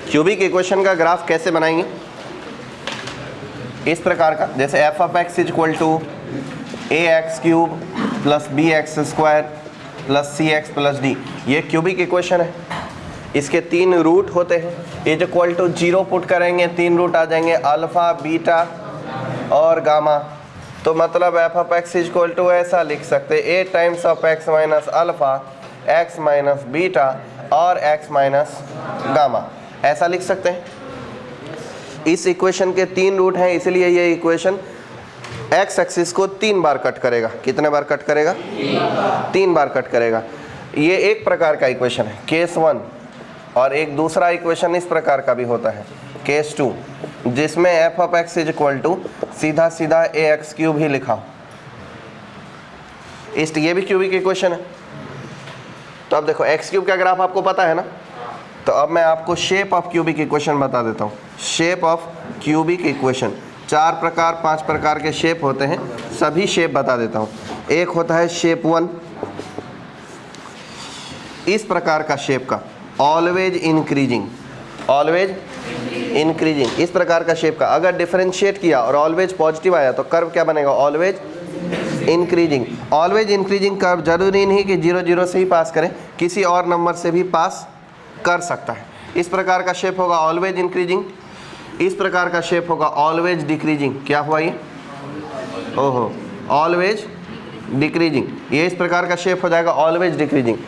Cubic equation का graph कैसे बनाएंगे? इस प्रकार का, जैसे f of x is equal to a x cube plus b x square plus c x plus d, ये क्यूबिक इक्वेशन है। इसके 3 रूट होते हैं, इज इक्वल टू 0 पुट करेंगे, 3 रूट आ जाएंगे, अल्फा बीटा और गामा। तो मतलब f of x is equal to ऐसा लिख सकते a times of x minus alpha, x minus beta और एक्स माइनस गामा, ऐसा लिख सकते हैं। इस इक्वेशन के 3 रूट हैं, इसलिए ये इक्वेशन एक्स एक्सिस को 3 बार कट करेगा। कितने बार कट करेगा? 3 बार कट करेगा। ये एक प्रकार का इक्वेशन है, केस 1। और एक दूसरा इक्वेशन इस प्रकार का भी होता है, केस 2, जिसमें f of x is equal to सीधा सीधा ए एक्स क्यूब ही लिखा। ये भी क्यूबिक इक्वेशन है। तो अब देखो, एक्स क्यूब का ग्राफ आपको पता है ना, तो अब मैं आपको शेप ऑफ क्यूबिक इक्वेशन बता देता हूँ। शेप ऑफ क्यूबिक इक्वेशन 4 प्रकार 5 प्रकार के शेप होते हैं, सभी शेप बता देता हूँ। एक होता है शेप 1, इस प्रकार का शेप का, ऑलवेज इंक्रीजिंग, ऑलवेज इंक्रीजिंग, इस प्रकार का शेप का। अगर डिफरेंशिएट किया और ऑलवेज पॉजिटिव आया तो कर्व क्या बनेगा? Always increasing. Always increasing curve जरूरी नहीं कि 0 0 से ही पास करें, किसी और नंबर से भी पास कर सकता है। इस प्रकार का शेप होगा ऑलवेज इंक्रीजिंग, इस प्रकार का शेप होगा ऑलवेज डिक्रीजिंग। क्या हुआ ये? ओहो, ऑलवेज डिक्रीजिंग। ये इस प्रकार का शेप हो जाएगा ऑलवेज डिक्रीजिंग।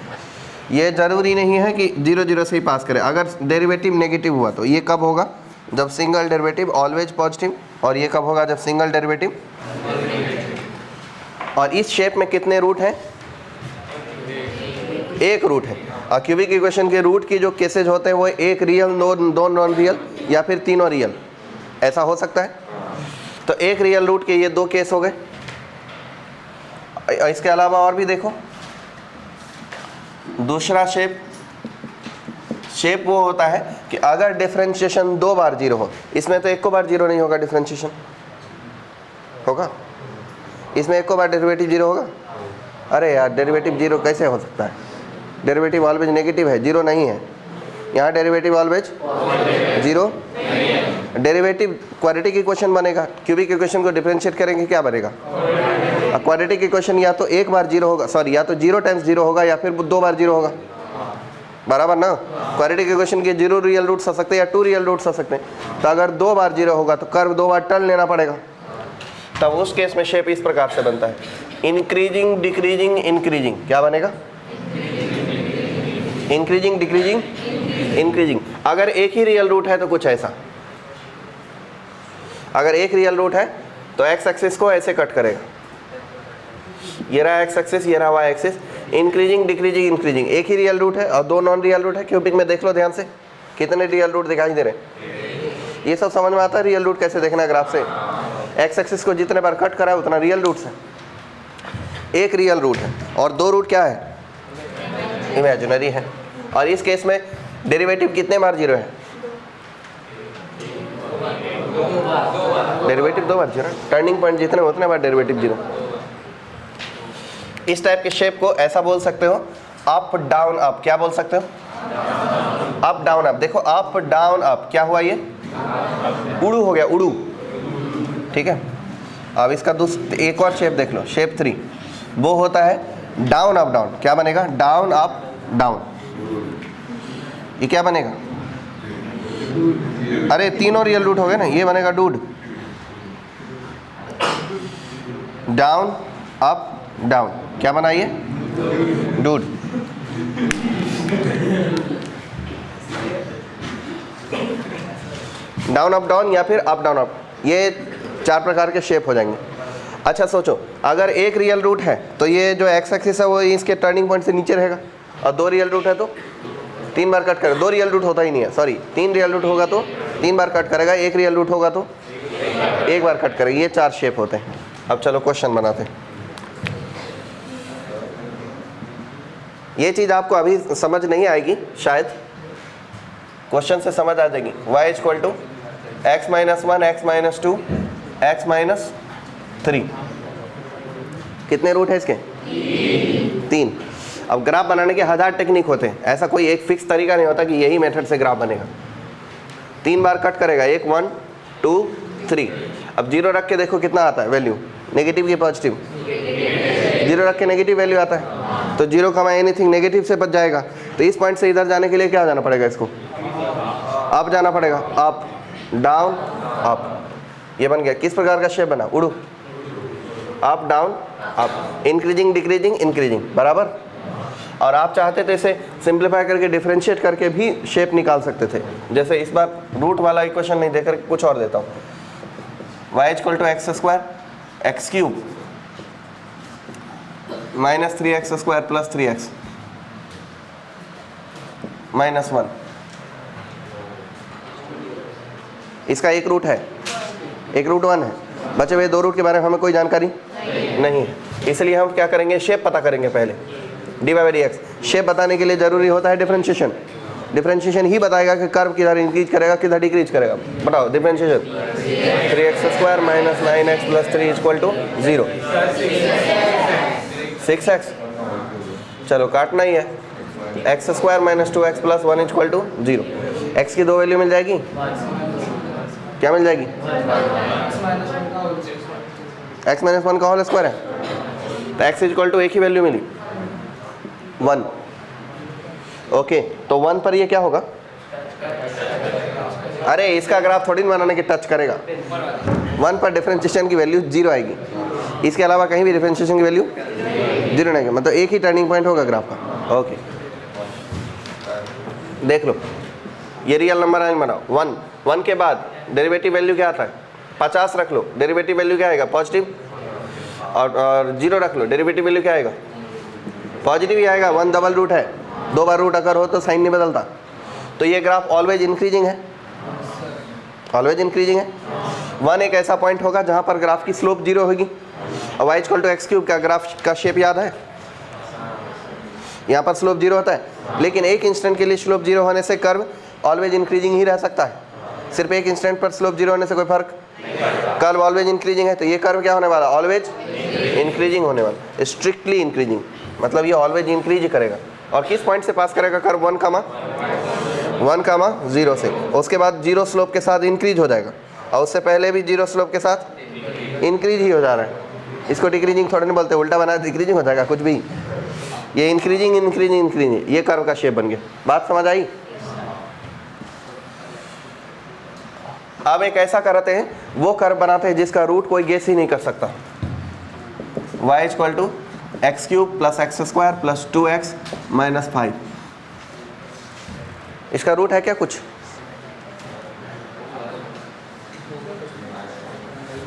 ये जरूरी नहीं है कि 0 0 से ही पास करें। अगर डेरिवेटिव नेगेटिव हुआ तो ये कब होगा? जब सिंगल डेरिवेटिव ऑलवेज पॉजिटिव। और ये कब होगा? जब सिंगल डेरिवेटिव। और इस शेप में कितने रूट हैं? एक रूट है। और क्यूबिक इक्वेशन के रूट की जो केसेज होते हैं वो एक रियल, दो नॉन रियल या फिर तीनों रियल, ऐसा हो सकता है। तो एक रियल रूट के ये 2 केस हो गए। इसके अलावा और भी देखो, दूसरा शेप वो होता है कि अगर डिफरेंशिएशन 2 बार 0 हो, इसमें तो 1 बार 0 नहीं होगा, डिफरेंशिएशन होगा। इसमें 1 बार डेरिवेटिव 0 होगा। अरे यार, डेरिवेटिव 0 कैसे हो सकता है? डेरिवेटिव ऑलवेज नेगेटिव है, 0 नहीं है। यहाँ derivative always 0। Derivative quadratic equation बनेगा। क्यूबिक इक्वेशन को डिफरेंशिएट करेंगे, क्या बनेगा? क्वाड्रेटिक इक्वेशन या तो 1 बार 0 होगा, सॉरी, या तो 0 टाइम्स 0 होगा या फिर 2 बार 0 होगा, बराबर ना। क्वाड्रेटिक इक्वेशन के 0 रियल रूट्स हो सकते हैं या 2 रियल रूट्स हो सकते हैं। तो अगर 2 बार 0 होगा तो कर्व 2 बार टर्न लेना पड़ेगा। तब उस केस में शेप इस प्रकार से बनता है, इंक्रीजिंग डिक्रीजिंग इंक्रीजिंग। क्या बनेगा? Increasing decreasing increasing. अगर एक ही रियल रूट है तो कुछ ऐसा, अगर एक रियल रूट है तो एक्स एक्सिस को ऐसे कट करेगा, ये रहा एक्स एक्सिस, ये रहा y axis. Increasing decreasing increasing, एक ही रियल रूट है और 2 नॉन रियल रूट है। क्यूबिक में देख लो ध्यान से, कितने रियल रूट दिखाई दे रहे हैं। ये सब समझ में आता है रियल रूट कैसे देखना है ग्राफ से। एक्स एक्सिस को जितने बार कट करा है उतना रियल रूट्स है। एक रियल रूट है और 2 रूट क्या है? इमेजिनरी है। और इस केस में डेरिवेटिव कितने बार 0 है? डेरिवेटिव 2 बार 0। टर्निंग पॉइंट जितने उतने बार डेरिवेटिव 0। इस टाइप के शेप को ऐसा बोल सकते हो, अप डाउन अप। क्या बोल सकते हो? Up down up. देखो, अप डाउन अप क्या हुआ? ये उड़ू हो गया, उड़ू। ठीक है। अब इसका एक और शेप देख लो, शेप 3। वो होता है डाउन अप डाउन। क्या बनेगा? Down up down. ये क्या बनेगा? अरे तीनों रियल रूट हो गए ना, ये बनेगा डूड। डाउन अप डाउन क्या बनाइए? डूड। डाउन अप डाउन या फिर अप डाउन अप, ये 4 प्रकार के शेप हो जाएंगे। अच्छा सोचो, अगर एक रियल रूट है तो ये जो एक्स एक्सिस है वो इसके टर्निंग पॉइंट से नीचे रहेगा, और 2 रियल रूट है तो 3 बार कट करेगा। 2 रियल रूट होता ही नहीं है, सॉरी, 3 रियल रूट होगा तो 3 बार कट करेगा, 1 रियल रूट होगा तो 1 बार कट करेगा। ये 4 शेप होते हैं। अब चलो क्वेश्चन बनाते हैं। ये चीज़ आपको अभी समझ नहीं आएगी, शायद क्वेश्चन से समझ आ जाएगी। y equal to x minus 1 x minus 2 x minus 3। कितने रूट है इसके? 3। अब ग्राफ बनाने के 1000 टेक्निक होते हैं, ऐसा कोई एक फिक्स तरीका नहीं होता कि यही मेथड से ग्राफ बनेगा। 3 बार कट करेगा, 1 1 2 3। अब 0 रख के देखो कितना आता है वैल्यू, नेगेटिव की पॉजिटिव? 0 रख के नेगेटिव वैल्यू आता है, तो 0 कमा एनीथिंग नेगेटिव से बच जाएगा। तो इस पॉइंट से इधर जाने के लिए क्या जाना पड़ेगा, इसको अप जाना पड़ेगा, अप डाउन अप। ये बन गया, किस प्रकार का शेप बना, उड़ू, up down up, increasing decreasing increasing, बराबर। और आप चाहते तो इसे सिंप्लीफाई करके डिफरेंशिएट करके भी शेप निकाल सकते थे। जैसे इस बार रूट वाला इक्वेशन नहीं देकर कुछ और देता हूँ, y equal to x square x cube minus 3x square plus 3x minus 1। इसका एक रूट है, एक रूट 1 है, बचे हुए 2 रूट के बारे में हमें कोई जानकारी नहीं है, इसलिए हम क्या करेंगे, शेप पता करेंगे पहले। D by d x shape बताने के लिए जरूरी होता है डिफरेंशिएशन। डिफरेंशिएशन ही बताएगा कि कर्व किधर इंक्रीज करेगा किधर डिक्रीज करेगा। बताओ differentiation, 3x square minus 9x plus 3 equal to 0, 6x। चलो काटना ही है, x square minus 2x plus 1 equal to 0। X की 2 वैल्यू मिल जाएगी, क्या मिल जाएगी, x माइनस 1 का होल स्क्वायर है, तो x इक्वल टू एक ही वैल्यू मिली 1। ओके, तो 1 पर ये क्या होगा, अरे इसका ग्राफ थोड़ी बनाने के टच करेगा। 1 पर डिफरेंशिएशन की वैल्यू 0 आएगी, इसके अलावा कहीं भी डिफरेंशिएशन की वैल्यू 0 नहीं आएगी, मतलब एक ही टर्निंग पॉइंट होगा ग्राफ का। ओके देख लो, ये रियल नंबर है बनाओ। 1 के बाद डेरिवेटिव वैल्यू क्या आता है, 50 रख लो, डेरिवेटिव वैल्यू क्या आएगा, पॉजिटिव। और 0 रख लो, डेरिवेटिव वैल्यू क्या आएगा, पॉजिटिव ही आएगा। 1 डबल रूट है, 2 बार रूट अगर हो तो साइन नहीं बदलता। तो ये ग्राफ ऑलवेज इंक्रीजिंग है, ऑलवेज इंक्रीजिंग है। 1 एक ऐसा पॉइंट होगा जहाँ पर ग्राफ की स्लोप 0 होगी। और y equal to x cube का ग्राफ का शेप याद है, यहाँ पर स्लोप 0 होता है, लेकिन एक इंस्टेंट के लिए स्लोप 0 होने से कर्व ऑलवेज इंक्रीजिंग ही रह सकता है। सिर्फ एक इंस्टेंट पर स्लोप 0 होने से कोई फर्क, कर्व ऑलवेज इंक्रीजिंग है, तो ये कर्व क्या होने वाला, ऑलवेज इंक्रीजिंग होने वाला, स्ट्रिक्टली इंक्रीजिंग, मतलब ये ऑलवेज इंक्रीज करेगा। और किस पॉइंट से पास करेगा कर्व, 1 कामा 0 से। उसके बाद 0 स्लोप के साथ इंक्रीज हो जाएगा, और उससे पहले भी 0 स्लोप के साथ इंक्रीज ही हो जा रहा है। इसको डिक्रीजिंग थोड़ा नहीं बोलते, उल्टा बना डिक्रीजिंग हो जाएगा कुछ भी, ये इंक्रीजिंग इंक्रीजिंग इंक्रीजिंग, ये कर्व का शेप बन गया। बात समझ आई। अब एक ऐसा करते हैं, वो कर्व बनाते हैं जिसका रूट कोई गेस ही नहीं कर सकता। y equal to x cube plus x square plus 2x minus 5। इसका रूट है क्या कुछ,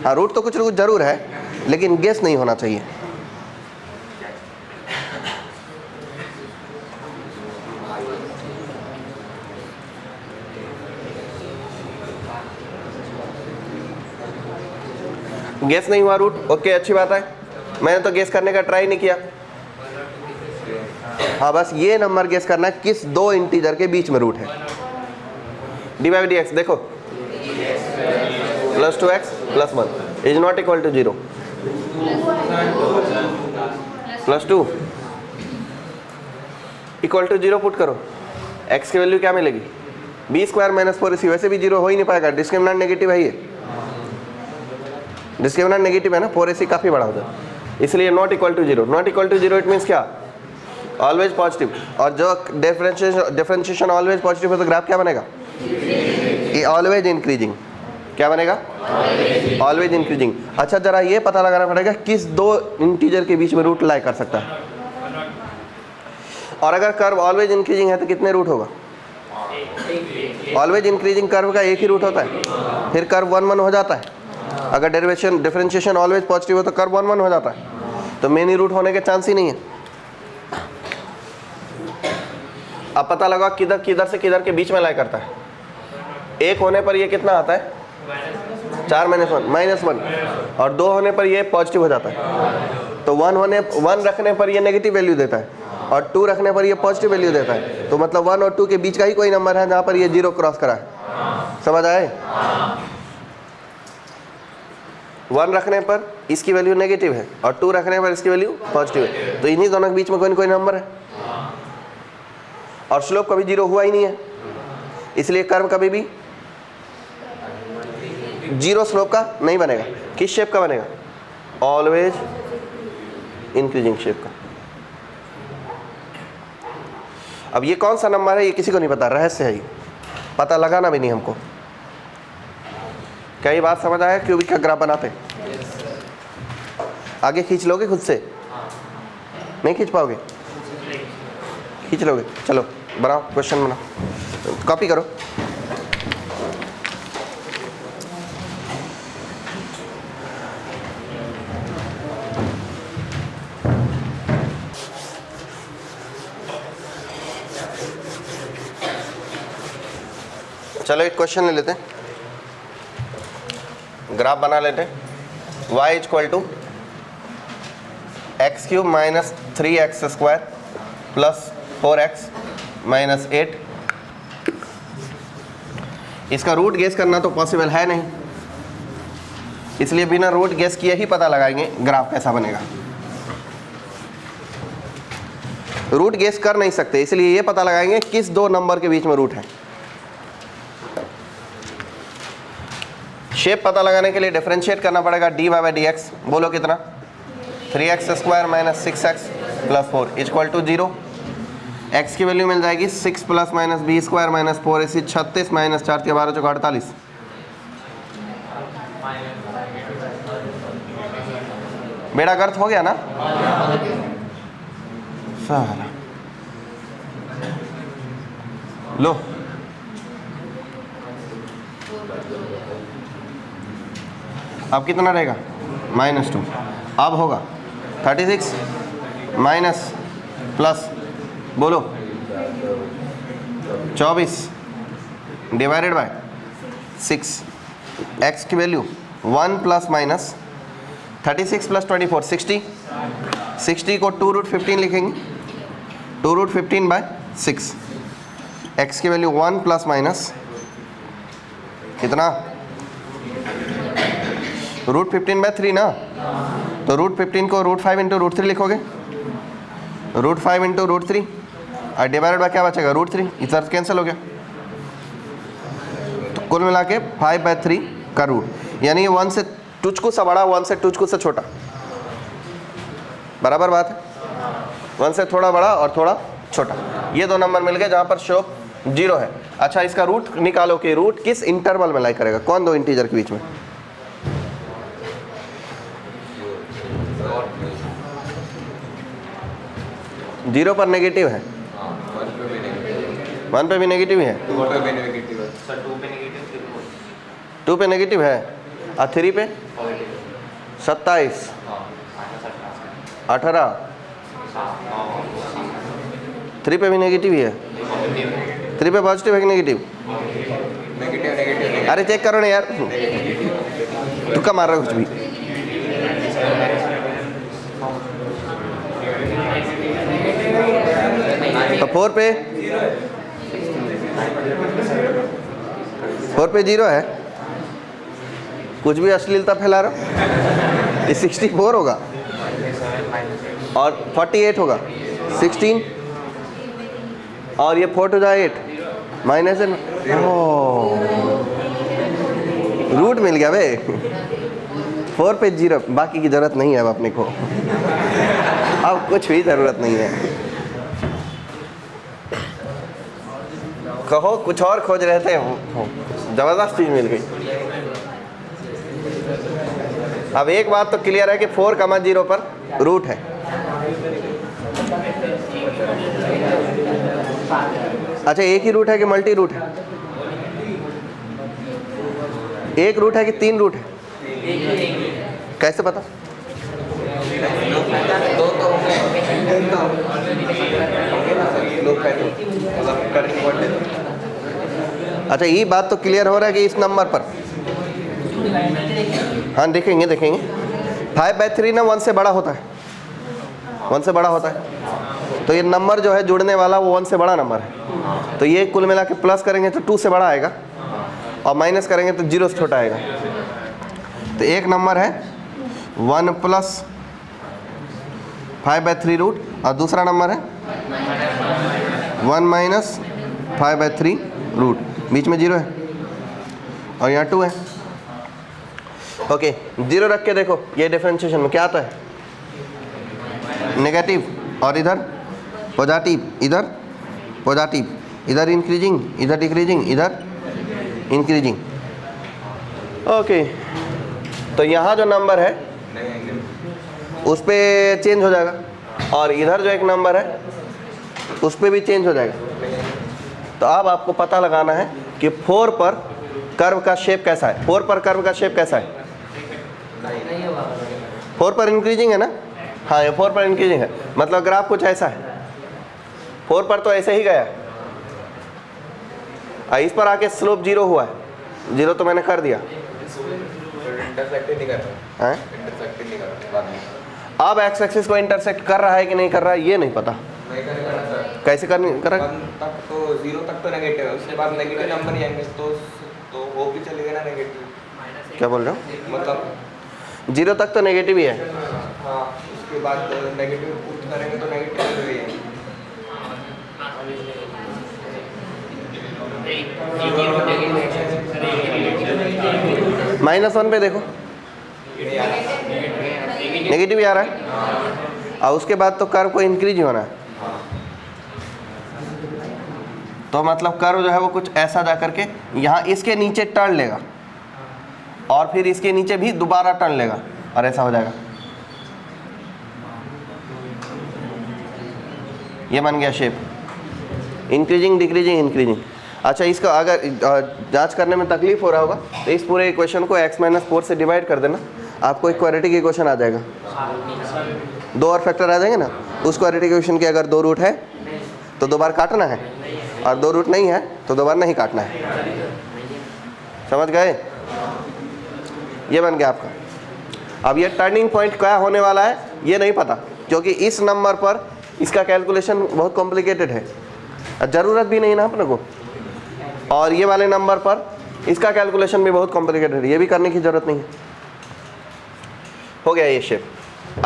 हाँ रूट तो कुछ जरूर है, लेकिन गेस नहीं होना चाहिए। गेस नहीं हुआ रूट, ओके अच्छी बात है, मैंने तो गेस करने का ट्राई नहीं किया। हाँ बस ये नंबर गेस करना है किस 2 इंटीजर के बीच में रूट है। डी बाई डी एक्स देखो, plus 2x plus 1 is not equal to 0, plus 2 equal to 0 put करो, x की वैल्यू क्या मिलेगी, b स्क्वायर माइनस 4ac। वैसे भी 0 हो ही नहीं पाएगा, डिस्क्रिमिनेंट नेगेटिव है, ये डिस्क्रिमिनेंट नेगेटिव है ना, 4ac काफ़ी बड़ा होता है, इसलिए not equal to 0। Not equal to 0 it means क्या, ऑलवेज पॉजिटिव। और जो डिफरेंशिएशन ऑलवेज पॉजिटिव है तो ग्राफ क्या बनेगा, ये ऑलवेज इंक्रीजिंग। क्या बनेगा, ऑलवेज इंक्रीजिंग। अच्छा जरा ये पता लगाना पड़ेगा किस 2 इंटीजर के बीच में रूट लाई कर सकता है। और अगर कर्व ऑलवेज इंक्रीजिंग है तो कितने रूट होगा, ऑलवेज इंक्रीजिंग कर्व का एक ही रूट होता है, फिर कर्व 1 1 हो जाता है। अगर डिफरेंशिएशन ऑलवेज पॉजिटिव हो तो कर्व 1 1 हो जाता है, तो मेनी रूट होने के चांस ही नहीं है। अब पता लगा किधर से किधर के बीच में लाई करता है। 1 होने पर ये कितना आता है, 4 माइनस 1, और 2 होने पर ये पॉजिटिव हो जाता है। तो 1 रखने पर ये नेगेटिव वैल्यू देता है, और 2 रखने पर ये पॉजिटिव वैल्यू देता है, तो मतलब 1 और 2 के बीच का ही कोई नंबर है जहाँ पर ये 0 क्रॉस करा है। समझ आए? 1 रखने पर इसकी वैल्यू नेगेटिव है और 2 रखने पर इसकी वैल्यू पॉजिटिव है, तो इन्हीं दोनों के बीच में कोई न कोई नंबर है। और स्लोप कभी 0 हुआ ही नहीं है, इसलिए कर्व कभी भी 0 स्लोप का नहीं बनेगा। किस शेप का बनेगा? ऑलवेज इंक्रीजिंग शेप का। अब ये कौन सा नंबर है ये किसी को नहीं पता, रहस्य है, ये पता लगाना भी नहीं हमको। क्या ये बात समझ आया? क्यूबिक का ग्राफ बनाते आगे खींच लोगे खुद से? नहीं खींच पाओगे? खींच लोगे? चलो बनाओ, क्वेश्चन बनाओ, कॉपी करो। चलो एक क्वेश्चन ले लेते हैं, ग्राफ बना लेते हैं। y equal to x cube minus 3x square plus 4x minus 8। इसका रूट गेस करना तो पॉसिबल है नहीं, इसलिए बिना रूट गेस किए ही पता लगाएंगे ग्राफ कैसा बनेगा। रूट गेस कर नहीं सकते, इसलिए ये पता लगाएंगे किस दो नंबर के बीच में रूट है। शेप पता लगाने के लिए डिफरेंशिएट करना पड़ेगा dy बाई डी एक्स। बोलो कितना? 3x square minus 6x plus 4 equal to 0। x की वैल्यू मिल जाएगी 6 plus minus b square minus 4ac 36 minus 4 के 12 चौका 48। बेड़ा गर्थ हो गया ना सारा। लो अब कितना रहेगा? -2। अब होगा 36 माइनस प्लस बोलो 24 डिवाइडेड बाय 6। x की वैल्यू 1 प्लस माइनस 36 प्लस 24 60। 60 को 2√15 लिखेंगे, 2√15 बाय 6। x की वैल्यू 1 प्लस माइनस कितना? √15 बाय 3 ना, तो √15 को √5 इंटू √3 लिखोगे, √5 इंटू √3 और डिवाइडेड बाय क्या बचेगा? √3। इधर कैंसिल हो गया, तो कुल मिला के 5/3 का रूट, यानी 1 से टुचकू सा बड़ा 1 से टुचकू सा छोटा। बराबर बात है, 1 से थोड़ा बड़ा और थोड़ा छोटा, ये दो नंबर मिल गए जहाँ पर स्लोप 0 है। अच्छा इसका रूट निकालो कि रूट किस इंटरवल में लाई करेगा, कौन दो इंटीजर के बीच में? जीरो पर नेगेटिव है, 1 पे भी नेगेटिव है, 2 पे नेगेटिव है और 3 पे 27 18। 3 पे भी नेगेटिव ही है, 3 पे पॉजिटिव है कि नेगेटिव? अरे चेक करो ना यार, तुक्का मार रहा है कुछ भी। तो 4 पे 0 है, कुछ भी अश्लीलता फैला रहा हो। ये 64 होगा और 48 होगा 16 और ये 4 to 8 माइनस रूट मिल गया बे। 4 पे 0, बाकी की जरूरत नहीं है अब अपने को, अब कुछ भी जरूरत नहीं है। कहो कुछ और खोज रहे थे, जबरदस्त चीज मिल गई। अब एक बात तो क्लियर है कि 4,0 पर रूट है। अच्छा एक ही रूट है कि मल्टी रूट है? एक रूट है कि 3 रूट है? कैसे पता? अच्छा ये बात तो क्लियर हो रहा है कि इस नंबर पर, हाँ देखेंगे 5/3 ना 1 से बड़ा होता है, 1 से बड़ा होता है, तो ये नंबर जो है जुड़ने वाला वो 1 से बड़ा नंबर है, तो ये कुल मिला के प्लस करेंगे तो 2 से बड़ा आएगा और माइनस करेंगे तो 0 से छोटा आएगा। तो एक नंबर है 1 + 5/3 रूट और दूसरा नंबर है 1 - 5/3 रूट, बीच में 0 है और यहाँ 2 है। ओके, 0 रख के देखो ये डिफरेंशिएशन में क्या आता है, नेगेटिव और इधर पॉजिटिव, इधर पॉजिटिव, इधर इंक्रीजिंग, इधर डिक्रीजिंग, इधर इंक्रीजिंग। ओके, तो यहाँ जो नंबर है उस पर चेंज हो जाएगा और इधर जो एक नंबर है उस पर भी चेंज हो जाएगा। तो अब आपको पता लगाना है कि 4 पर कर्व का शेप कैसा है। 4 पर कर्व का शेप कैसा है, 4 पर इंक्रीजिंग है ना, हाँ ये 4 पर इंक्रीजिंग है, मतलब ग्राफ कुछ ऐसा है। 4 पर तो ऐसे ही गया, इस पर आके स्लोप 0 हुआ है, 0 तो मैंने कर दिया। अब एक्स एक्सिस को इंटरसेक्ट कर रहा है कि नहीं कर रहा है ये नहीं पता, कैसे करनी कर रहा है? 1 तक तो 0 तक तो नेगेटिव है, उसके बाद नेगेटिव नंबर ही आएंगे तो वो भी चलेगा ना नेगेटिव। क्या बोल रहे हो? मतलब 0 तक तो नेगेटिव ही है, हाँ, उसके बाद नेगेटिव पुट करेंगे तो नेगेटिव भी है। -1 पे देखो नेगेटिव ही आ रहा है और उसके बाद तो कर्व को इंक्रीज ही होना है, तो मतलब कर्व जो है वो कुछ ऐसा जा करके यहाँ इसके नीचे टर्न लेगा और फिर इसके नीचे भी दोबारा टर्न लेगा और ऐसा हो जाएगा। ये बन गया शेप, इंक्रीजिंग डिक्रीजिंग इंक्रीजिंग। अच्छा, इसका अगर जांच करने में तकलीफ हो रहा होगा तो इस पूरे इक्वेशन को x - 4 से डिवाइड कर देना, आपको एक क्वाड्रेटिक इक्वेशन आ जाएगा। 2 और फैक्टर आ जाएंगे ना, उस क्वाड्रेटिक इक्वेशन के अगर 2 रूट है तो 2 बार काटना है और 2 रूट नहीं है तो 2 बार नहीं काटना है। समझ गए? ये बन गया आपका। अब ये टर्निंग पॉइंट क्या होने वाला है ये नहीं पता, क्योंकि इस नंबर पर इसका कैलकुलेशन बहुत कॉम्प्लिकेटेड है, ज़रूरत भी नहीं ना अपने को, और ये वाले नंबर पर इसका कैलकुलेशन भी बहुत कॉम्प्लिकेटेड है, ये भी करने की ज़रूरत नहीं है। हो गया ये शेप।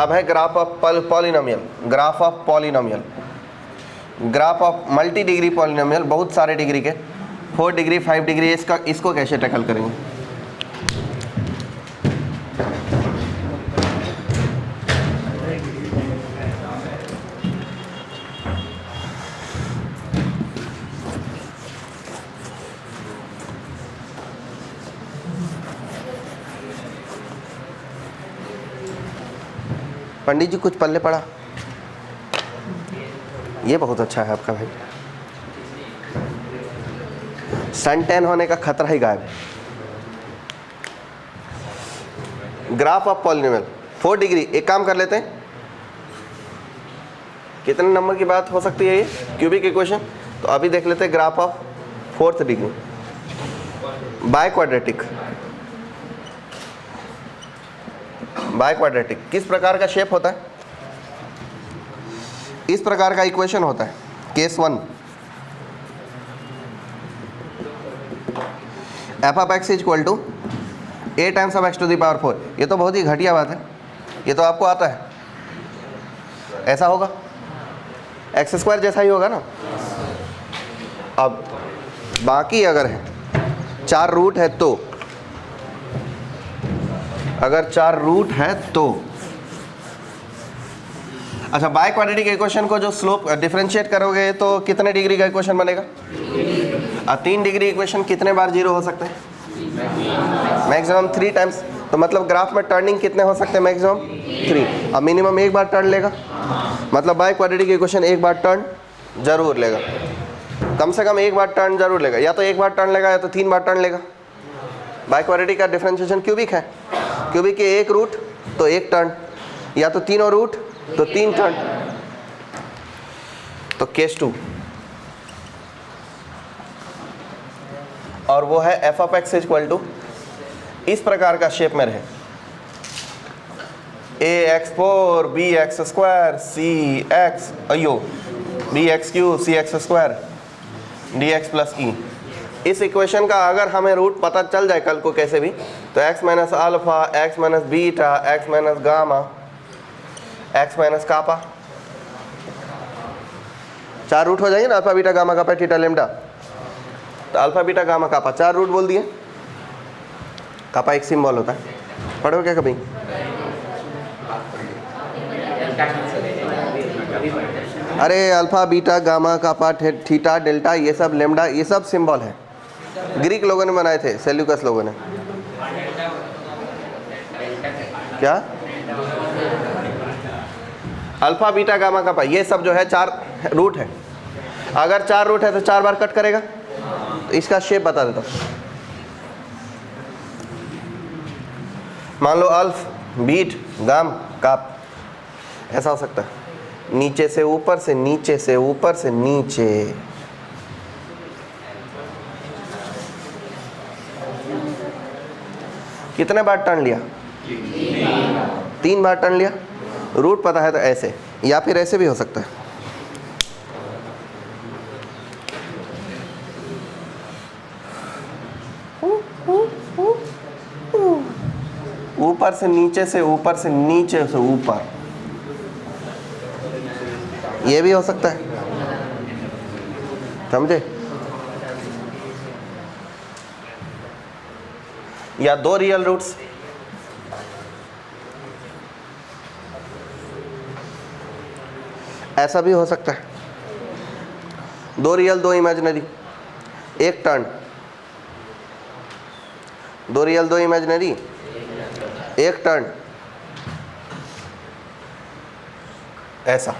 अब है graph of polynomial, graph of polynomial, graph of multi degree polynomial, बहुत सारे डिग्री के, 4 डिग्री 5 डिग्री, इसको कैसे टैकल करेंगे? पंडित जी कुछ पल्ले पड़ा, ये बहुत अच्छा है आपका भाई, सन टैन होने का खतरा ही गायब है। ग्राफ ऑफ पॉलिनोमियल 4 डिग्री, एक काम कर लेते हैं, कितने नंबर की बात हो सकती है ये क्यूबिक इक्वेशन, तो अभी देख लेते हैं graph of 4th degree by quadratic. By quadratic किस प्रकार का शेप होता है? इस प्रकार का इक्वेशन होता है, case 1, f of x = a times of x to the power 4। ये तो बहुत ही घटिया बात है, ये तो आपको आता है, ऐसा होगा, x² जैसा ही होगा ना। अब बाकी अगर है 4 रूट है तो, अगर 4 रूट है तो, अच्छा बाय क्वाड्रेटिक इक्वेशन को जो स्लोप डिफरेंशिएट करोगे तो कितने डिग्री का इक्वेशन बनेगा? 3 डिग्री इक्वेशन कितने बार 0 हो सकते हैं? Maximum 3 times. तो मतलब ग्राफ में टर्निंग कितने हो सकते हैं? मैक्सिमम 3। अब मिनिमम 1 बार टर्न लेगा, मतलब by quadratic equation 1 bar turn जरूर लेगा, कम से कम 1 बार टर्न जरूर लेगा, या तो 1 बार टर्न लेगा या तो 3 बार टर्न लेगा। बाय क्वाड्रेटिक का डिफरेंशिएशन क्यूबिक है, क्यूबिक के 1 रूट तो 1 टर्न, या तो तीनों रूट तो 3 टर्न। तो केस 2, और वो है f of x = इस प्रकार का शेप में रहे, ax4 bx² cx, अयो b x cube c x square d x plus e. इस इक्वेशन का अगर हमें रूट पता चल जाए कल को कैसे भी, तो x minus alpha, x minus beta, x minus gamma, x minus kappa, 4 root हो जाएंगे ना, alpha beta gamma kappa theta lambda. तो alpha beta gamma kappa 4 root बोल दिए। कापा एक सिंबल होता है, पढ़ो क्या कभी? अरे alpha beta gamma kappa theta delta ये सब लेम्डा ये सब सिंबल है, ग्रीक लोगों ने बनाए थे, सेल्यूकस लोगों ने। क्या? अल्फा बीटा गामा कापा ये सब जो है 4 रूट है। अगर 4 रूट है तो 4 बार कट करेगा। तो इसका शेप बता देता हूं। मान लो अल्फ बीट गाम काप, ऐसा हो सकता है, नीचे से ऊपर से नीचे से ऊपर से नीचे। कितने बार टर्न लिया? 3 बार टर्न लिया। रूट पता है तो ऐसे, या फिर ऐसे भी हो सकता है। ऊपर से नीचे से ऊपर से नीचे से ऊपर, ये भी हो सकता है, समझे? या 2 रियल रूट्स, ऐसा भी हो सकता है। 2 रियल 2 इमेजिनरी, एक टर्न। 2 रियल 2 इमेजिनरी, एक टर्न, ऐसा।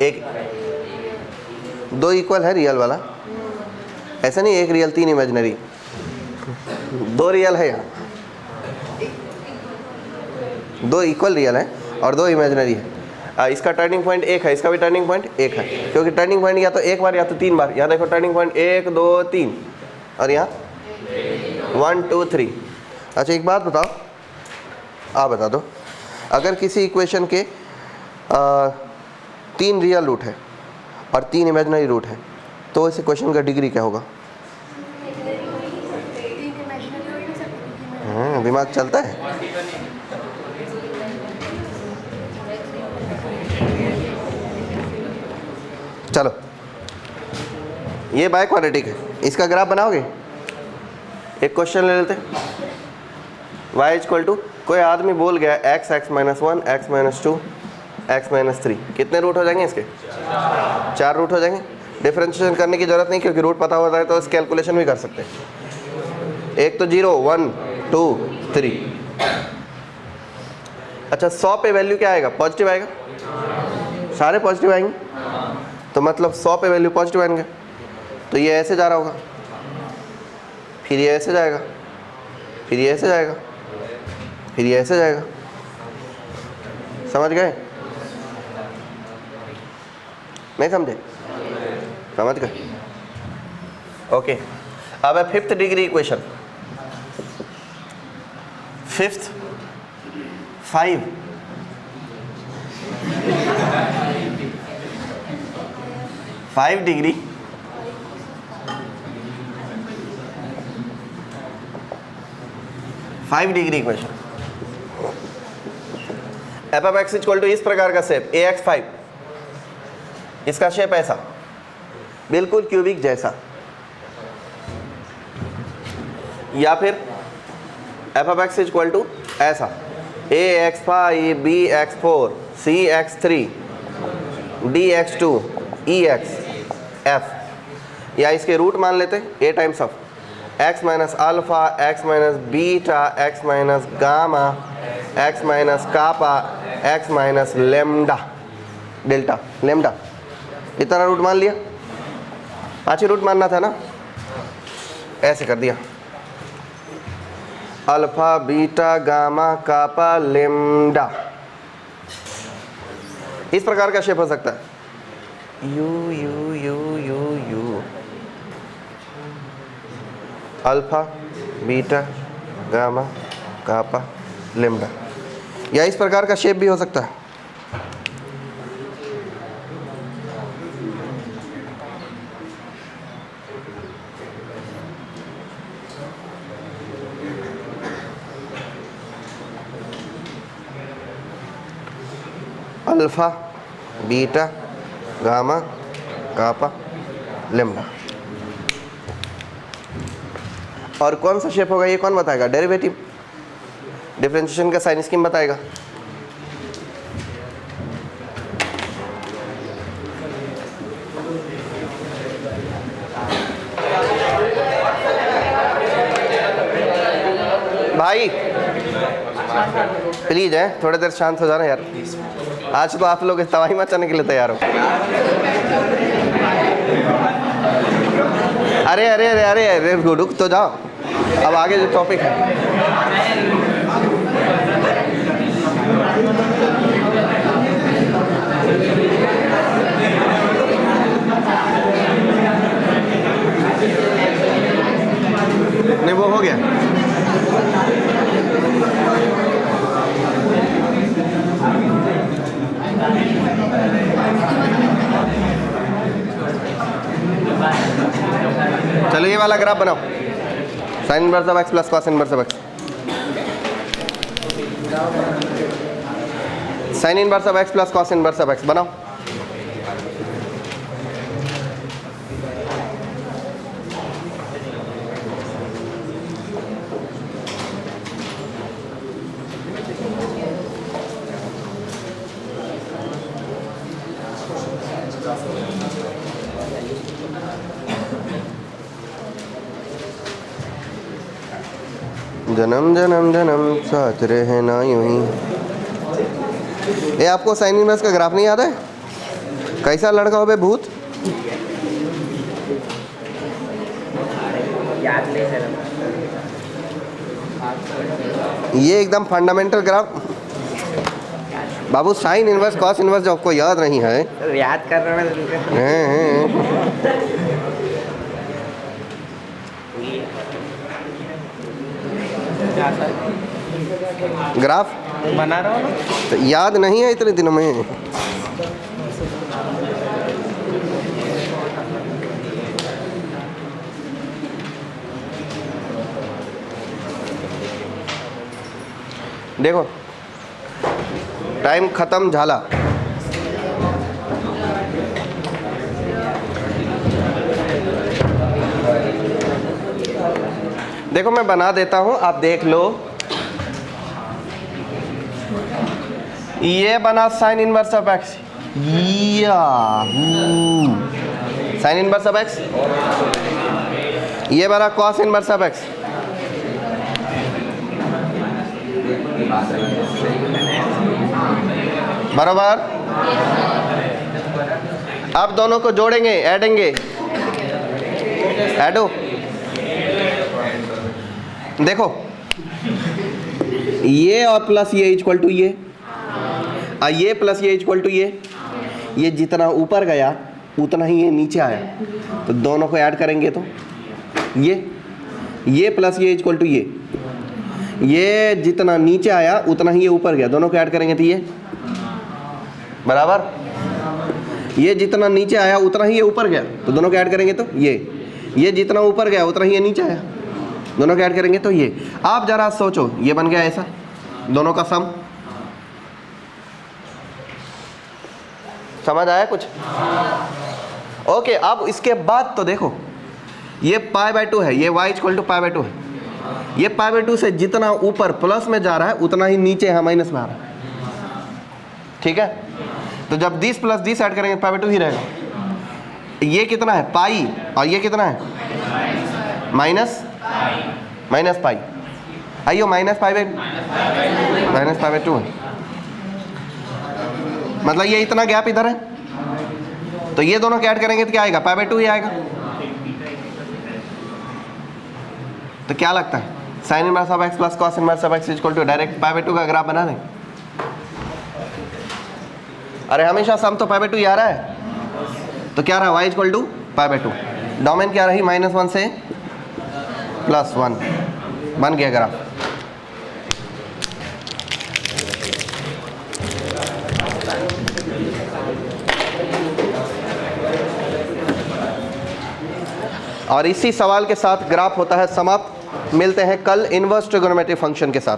एक 2 इक्वल है रियल वाला, ऐसा नहीं 1 रियल 3 इमेजिनरी। 2 रियल है यहाँ, 2 इक्वल रियल है और 2 इमेजिनरी है। इसका टर्निंग पॉइंट 1 है, इसका भी टर्निंग पॉइंट 1 है, क्योंकि टर्निंग पॉइंट या तो 1 बार या तो 3 बार। यहाँ देखो टर्निंग पॉइंट 1 2 3 और यहाँ 1 2 3। अच्छा एक बात बताओ, आप बता दो, अगर किसी इक्वेशन के 3 रियल रूट है और 3 इमेजिनरी रूट है, तो इस इक्वेशन का डिग्री क्या होगा? दिमाग चलता है। चलो ये बाय क्वाड्रेटिक है, इसका ग्राफ बनाओगे? एक क्वेश्चन ले लेते। y इक्वल टू, कोई आदमी बोल गया x x minus 1 x minus 2 x minus 3, कितने रूट हो जाएंगे इसके? 4 रूट हो जाएंगे। डिफरेंशिएशन करने की जरूरत नहीं, क्योंकि रूट पता होता है तो इस कैलकुलेशन भी कर सकते हैं। एक तो 0 1 2 3। अच्छा 100 पे वैल्यू क्या आएगा? पॉजिटिव आएगा, सारे पॉजिटिव आएंगे, तो मतलब 100 पे वैल्यू पॉजिटिव आएंगे। तो ये ऐसे जा रहा होगा, फिर ये ऐसे जाएगा, फिर ये ऐसे जाएगा, फिर ये ऐसे जाएगा। समझ गए? नहीं समझे? समझ गए? ओके। अब है 5th degree equation. 5th 5 5 degree equation. F of x equal to इस प्रकार का शेप ax5, इसका शेप ऐसा, बिल्कुल क्यूबिक जैसा। या फिर f of x equal to ऐसा, ax5 bx4 cx3 dx2 ex f, या इसके रूट मान लेते a times of x minus alpha, x minus beta, x minus gamma, x minus kappa, x minus lambda delta lambda. इतना root मान लिया, 5 ही root मानना था ना, ऐसे कर दिया। Alpha beta gamma kappa lambda, इस प्रकार का शेप हो सकता है। U U U U U, alpha beta gamma kappa lambda, या इस प्रकार का शेप भी हो सकता है। Alpha beta gamma kappa lambda. और कौन सा शेप होगा ये कौन बताएगा? डेरिवेटिव, डिफरेंशिएशन का साइन स्कीम बताएगा। भाई प्लीज है थोड़ी देर शांत हो जाना यार। आज तो आप लोग तबाही मचाने के लिए तैयार हो। अरे अरे अरे अरे अरे रुक तो जाओ, अब आगे जो टॉपिक है। नहीं वो हो गया। चलो ये वाला ग्राफ बनाओ, sign inverse of x plus cos inverse of x. Sign inverse of x plus cos inverse of x बनाओ। जन्म जन्म जन्म साथ रहना यूं ही। ये आपको साइन इनवर्स का ग्राफ नहीं याद है? कैसा लड़का हो बे भूत? याद नहीं है। ये एकदम फंडामेंटल ग्राफ बाबू। साइन इनवर्स कॉस इनवर्स जो आपको याद नहीं है, याद कर रहा ग्राफ बना रहा हूँ तो याद नहीं है इतने दिनों में। देखो टाइम खत्म झाला। देखो मैं बना देता हूं, आप देख लो। ये बना sign inverse of x, sign inverse of x. ये बना कॉस इनवर्स ऑफ एक्स। बराबर। अब दोनों को जोड़ेंगे, ऐडेंगे, ऐडो। देखो ये और प्लस ये इक्वल टू ये प्लस ये इक्वल टू ये जितना ऊपर गया उतना ही ये नीचे आया, तो दोनों को ऐड करेंगे तो ये प्लस ये इक्वल टू ये जितना नीचे आया उतना ही ये ऊपर गया, दोनों को ऐड करेंगे तो ये बराबर। ये जितना नीचे आया उतना ही ये ऊपर गया, तो दोनों को ऐड करेंगे तो ये जितना ऊपर गया उतना ही ये नीचे आया, दोनों को ऐड करेंगे तो ये। आप जरा सोचो, ये बन गया ऐसा दोनों का सम। समझ आया कुछ? ओके। अब इसके बाद तो देखो ये π/2 है, ये y = π/2 है। ये π/2 से जितना ऊपर प्लस में जा रहा है उतना ही नीचे है माइनस में आ रहा है। ठीक है, तो जब 10 + 10 ऐड करेंगे π/2 ही रहेगा। ये कितना है पाई और ये कितना है माइनस पाई। आइयो -π/2 है, मतलब ये इतना गैप इधर है, तो ये दोनों क्या ऐड करेंगे तो क्या आएगा π/2 ही आएगा। तो क्या लगता है sine inverse of x plus cos inverse of x equal to direct π/2 का ग्राफ बना दें। अरे हमेशा सम तो π/2 ही आ रहा है, तो क्या रहा y = π/2। डोमेन क्या रही -1 से +1, बन गया ग्राफ। और इसी सवाल के साथ ग्राफ होता है समाप्त। मिलते हैं कल इनवर्स ट्रिगोनोमेट्री फंक्शन के साथ।